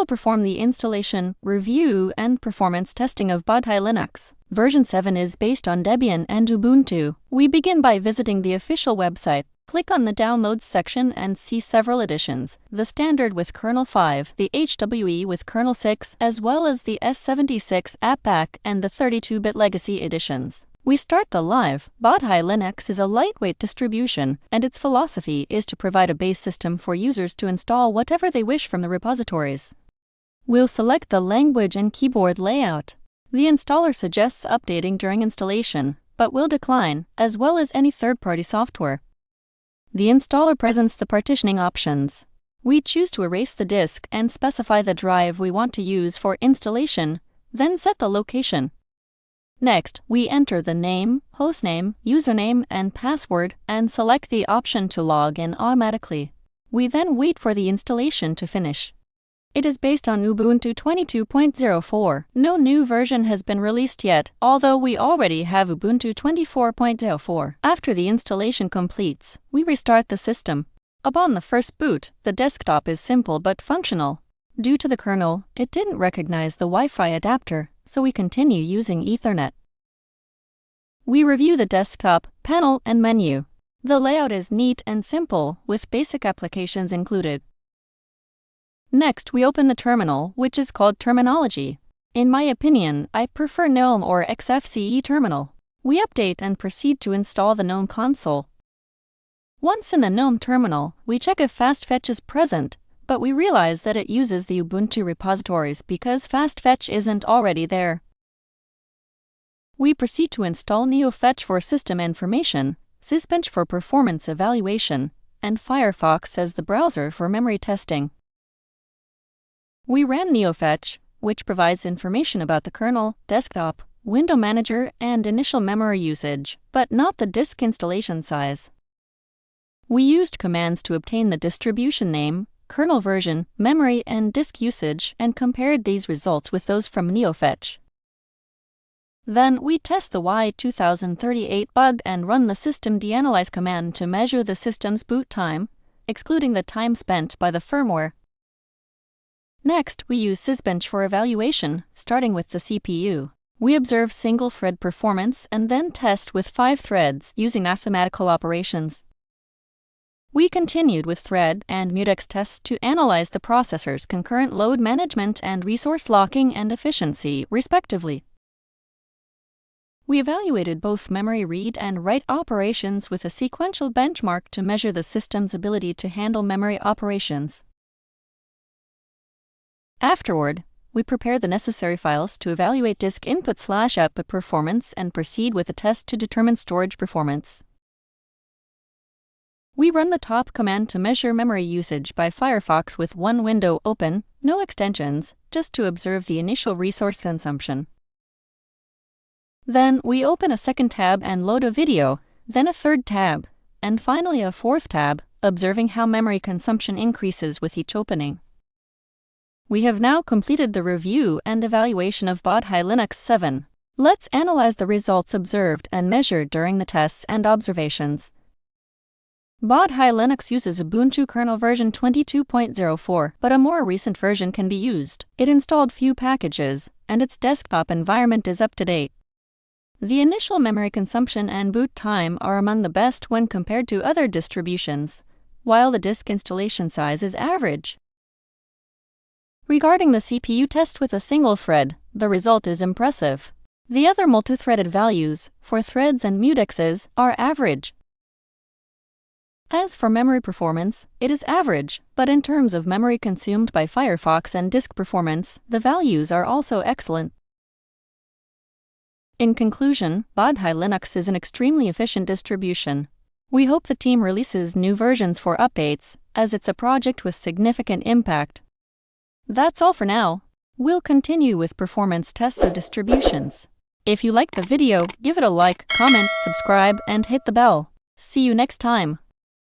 will perform the installation, review, and performance testing of Bodhi Linux. Version 7 is based on Debian and Ubuntu. We begin by visiting the official website. Click on the Downloads section and see several editions: the Standard with kernel 5, the HWE with kernel 6, as well as the S76 AppPack and the 32-bit Legacy editions. We start the live. Bodhi Linux is a lightweight distribution, and its philosophy is to provide a base system for users to install whatever they wish from the repositories. We'll select the language and keyboard layout. The installer suggests updating during installation, but will decline, as well as any third-party software. The installer presents the partitioning options. We choose to erase the disk and specify the drive we want to use for installation, then set the location. Next, we enter the name, hostname, username, and password, and select the option to log in automatically. We then wait for the installation to finish. It is based on Ubuntu 22.04. No new version has been released yet, although we already have Ubuntu 24.04. After the installation completes, we restart the system. Upon the first boot, the desktop is simple but functional. Due to the kernel, it didn't recognize the Wi-Fi adapter, so we continue using Ethernet. We review the desktop, panel, and menu. The layout is neat and simple, with basic applications included. Next, we open the terminal, which is called Terminology. In my opinion, I prefer GNOME or XFCE terminal. We update and proceed to install the GNOME console. Once in the GNOME terminal, we check if FastFetch is present, but we realize that it uses the Ubuntu repositories because FastFetch isn't already there. We proceed to install Neofetch for system information, Sysbench for performance evaluation, and Firefox as the browser for memory testing. We ran Neofetch, which provides information about the kernel, desktop, window manager, and initial memory usage, but not the disk installation size. We used commands to obtain the distribution name, kernel version, memory, and disk usage, and compared these results with those from Neofetch. Then we test the Y2038 bug and run the system deanalyze command to measure the system's boot time, excluding the time spent by the firmware. Next, we use Sysbench for evaluation, starting with the CPU. We observe single-thread performance and then test with 5 threads using mathematical operations. We continued with thread and mutex tests to analyze the processor's concurrent load management and resource locking and efficiency, respectively. We evaluated both memory read and write operations with a sequential benchmark to measure the system's ability to handle memory operations. Afterward, we prepare the necessary files to evaluate disk input/output performance and proceed with a test to determine storage performance. We run the top command to measure memory usage by Firefox with one window open, no extensions, just to observe the initial resource consumption. Then we open a second tab and load a video, then a third tab, and finally a fourth tab, observing how memory consumption increases with each opening. We have now completed the review and evaluation of Bodhi Linux 7. Let's analyze the results observed and measured during the tests and observations. Bodhi Linux uses Ubuntu kernel version 22.04, but a more recent version can be used. It installed few packages, and its desktop environment is up to date. The initial memory consumption and boot time are among the best when compared to other distributions, while the disk installation size is average. Regarding the CPU test with a single thread, the result is impressive. The other multi-threaded values, for threads and mutexes, are average. As for memory performance, it is average, but in terms of memory consumed by Firefox and disk performance, the values are also excellent. In conclusion, Bodhi Linux is an extremely efficient distribution. We hope the team releases new versions for updates, as it's a project with significant impact. That's all for now. We'll continue with performance tests of distributions. If you liked the video, give it a like, comment, subscribe, and hit the bell. See you next time.